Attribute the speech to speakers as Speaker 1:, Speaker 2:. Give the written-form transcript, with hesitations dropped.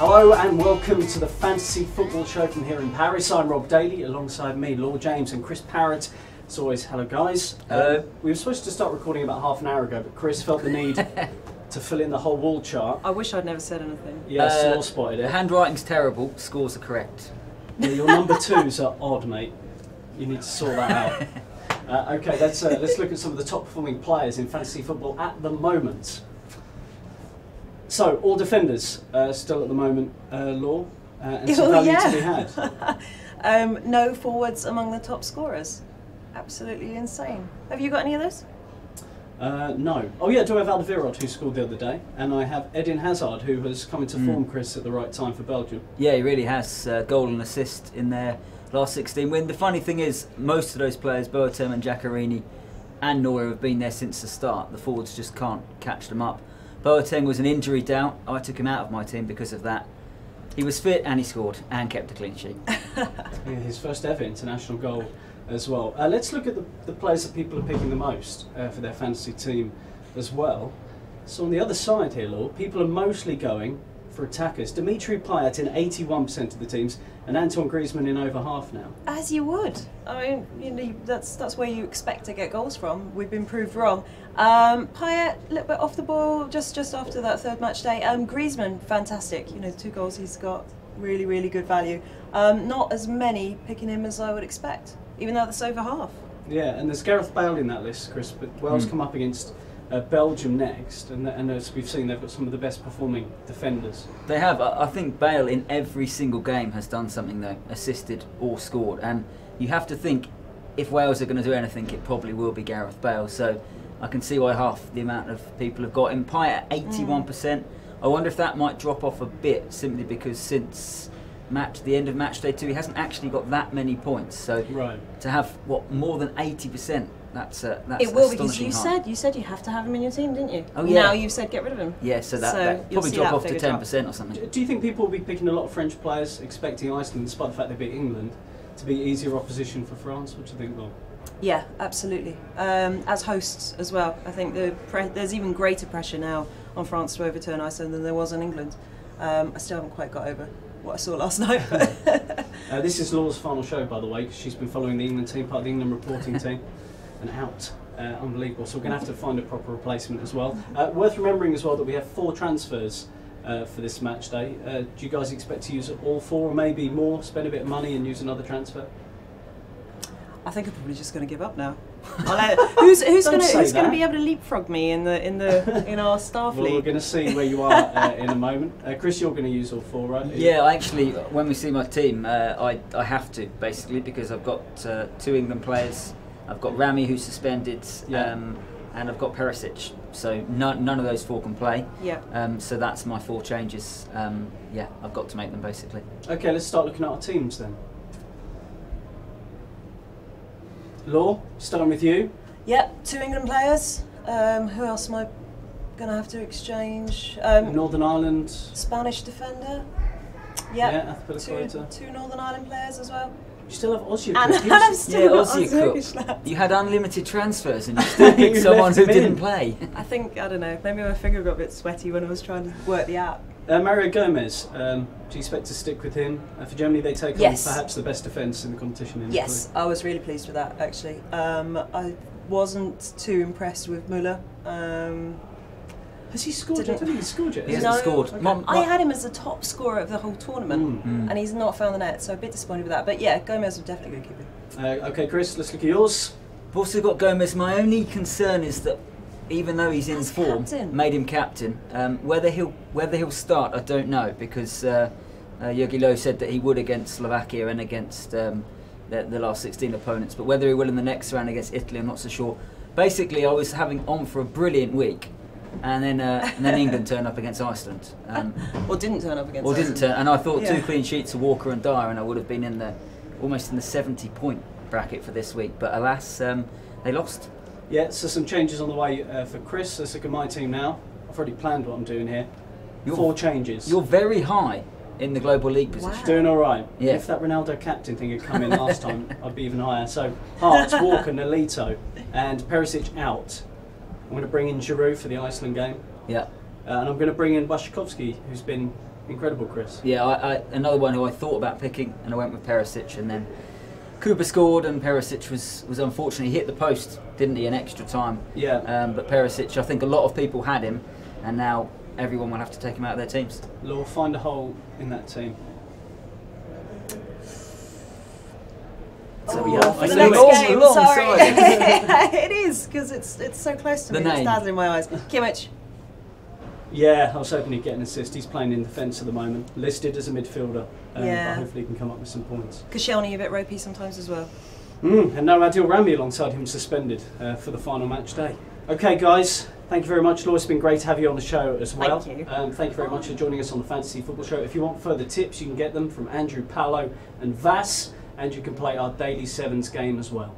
Speaker 1: Hello and welcome to the Fantasy Football Show from here in Paris. I'm Rob Daly, alongside me, Law James and Chris Parrott. As always, hello guys.
Speaker 2: Hello.
Speaker 1: We were supposed to start recording about half an hour ago, but Chris felt the need to fill in the whole wall chart.
Speaker 3: I wish I'd never said anything.
Speaker 1: Yes, Law spotted it.
Speaker 2: Handwriting's terrible, scores are correct.
Speaker 1: Yeah, your number twos are odd, mate. You need to sort that out. Okay, let's look at some of the top performing players in fantasy football at the moment. So, all defenders still at the moment, Law, and some value to be had.
Speaker 3: No forwards among the top scorers. Absolutely insane. Have you got any of those?
Speaker 1: No. Oh yeah, I do have Alderweireld, who scored the other day, and I have Eden Hazard, who has come into form, Chris, at the right time for Belgium.
Speaker 2: Yeah, he really has. Goal and assist in their last 16 win. The funny thing is, most of those players, Boateng and Giaccherini and Neuer, have been there since the start. The forwards just can't catch them up. Boateng was an injury doubt. I took him out of my team because of that. He was fit and he scored and kept a clean sheet.
Speaker 1: Yeah, his first ever international goal as well. Let's look at the players that people are picking the most for their fantasy team as well. So on the other side here, Law, people are mostly going for attackers. Dimitri Payet in 81% of the teams, and Antoine Griezmann in over half now.
Speaker 3: As you would. I mean, that's where you expect to get goals from. We've been proved wrong. Payet, a little bit off the ball just after that third match day. Griezmann, fantastic. You know, the 2 goals he's got, really, really good value. Not as many picking him as I would expect, even though that's over half.
Speaker 1: Yeah, and there's Gareth Bale in that list, Chris, but Wales come up against Belgium next, and as we've seen, they've got some of the best performing defenders.
Speaker 2: They have. I think Bale in every single game has done something though, assisted or scored, and you have to think if Wales are going to do anything, it probably will be Gareth Bale. So I can see why half the amount of people have got him. Payet at 81%. I wonder if that might drop off a bit simply because since the end of match day 2, he hasn't actually got that many points. So to have more than 80%. That's
Speaker 3: it will, because you said you have to have him in your team, didn't you?
Speaker 2: Oh yeah.
Speaker 3: Now you've said get rid of him.
Speaker 2: Yeah, so that probably drop off to 10% or something.
Speaker 1: Do you think people will be picking a lot of French players, expecting Iceland, despite the fact they beat England, to be easier opposition for France? What do you think, Will?
Speaker 3: Yeah, absolutely. As hosts as well, I think there's even greater pressure now on France to overturn Iceland than there was on England. I still haven't quite got over what I saw last night.
Speaker 1: This is Law's final show, by the way, because she's been following the England team, part of the England reporting team. And out. Unbelievable. So we're going to have to find a proper replacement as well. Worth remembering as well that we have 4 transfers for this match day. Do you guys expect to use all 4 or maybe more, spend a bit of money and use another transfer?
Speaker 3: I think I'm probably just going to give up now. Who's going to be able to leapfrog me in our staff league?
Speaker 1: Well, we're going to see where you are in a moment. Chris, you're going to use all 4, right?
Speaker 2: Yeah, actually, when we see my team, I have to basically, because I've got 2 England players. I've got Rami, who's suspended, and I've got Perisic. So none of those 4 can play.
Speaker 3: Yeah.
Speaker 2: So that's my 4 changes. Yeah, I've got to make them basically.
Speaker 1: Okay, let's start looking at our teams then. Law, starting with you.
Speaker 3: Yep, 2 England players. Who else am I going to have to exchange?
Speaker 1: Northern Ireland.
Speaker 3: Spanish defender. Yep.
Speaker 1: Yeah,
Speaker 3: 2 Northern Ireland players as well.
Speaker 1: You still have Ozzy.
Speaker 3: And I've still got
Speaker 2: Ozzy. You had unlimited transfers and you still picked someone who didn't play.
Speaker 3: I don't know, maybe my finger got a bit sweaty when I was trying to work the app.
Speaker 1: Mario Gomez, do you expect to stick with him? For Germany, they take on perhaps the best defence in the competition.
Speaker 3: Yes, I was really pleased with that, actually. I wasn't too impressed with Müller.
Speaker 1: Has he scored yet? I think he scored yet.
Speaker 2: He hasn't scored.
Speaker 3: Okay. I had him as the top scorer of the whole tournament, and he's not found the net, so a bit disappointed with that. But yeah, Gomez will definitely go keep him.
Speaker 1: Okay, Chris, let's look at yours.
Speaker 2: I've also got Gomez. My only concern is that even though he's in form, made him captain. Whether he'll start, I don't know, because Jogi Löw said that he would against Slovakia and against the last 16 opponents. But whether he will in the next round against Italy, I'm not so sure. Basically, I was having on for a brilliant week. And then England turned up against Iceland.
Speaker 3: Or didn't turn up against
Speaker 2: Iceland. Or didn't turn. And I thought 2 clean sheets of Walker and Dyer, and I would have been almost in the 70-point bracket for this week. But alas, they lost.
Speaker 1: Yeah, so some changes on the way for Chris. Let's look at my team now. I've already planned what I'm doing here. 4 changes.
Speaker 2: You're very high in the global league position.
Speaker 3: Wow.
Speaker 1: Doing all right.
Speaker 2: Yeah.
Speaker 1: If that Ronaldo captain thing had come in last time, I'd be even higher. So Hart, Walker, Nolito, and Perisic out. I'm going to bring in Giroud for the Iceland game.
Speaker 2: Yeah.
Speaker 1: And I'm going to bring in Błaszczykowski, who's been Incredible, Chris.
Speaker 2: Yeah, another one who I thought about picking, and I went with Perisic, and then Cooper scored, and Perisic was unfortunately hit the post, didn't he, in extra time?
Speaker 1: Yeah.
Speaker 2: But Perisic, I think a lot of people had him, and now everyone will have to take him out of their teams.
Speaker 1: Law, find a hole in that team.
Speaker 2: So
Speaker 3: for the
Speaker 1: I
Speaker 3: next
Speaker 1: know
Speaker 3: game,
Speaker 2: long
Speaker 3: sorry.
Speaker 2: side.
Speaker 3: It is, because it's so close to
Speaker 2: The
Speaker 3: me, it's
Speaker 2: name.
Speaker 3: dazzling in my eyes. Kimmich.
Speaker 1: Yeah, I was hoping he'd get an assist. He's playing in defence at the moment, listed as a midfielder.
Speaker 3: Yeah.
Speaker 1: But hopefully he can come up with some points.
Speaker 3: Koscielny a bit ropey sometimes as well.
Speaker 1: And no Adil Rami alongside him suspended for the final match day. Okay, guys, thank you very much. Laura, it's been great to have you on the show as well.
Speaker 3: Thank you.
Speaker 1: Thank you very much for joining us on the Fantasy Football Show. If you want further tips, you can get them from Andrew, Paolo and Vas, and you can play our Daily Sevens game as well.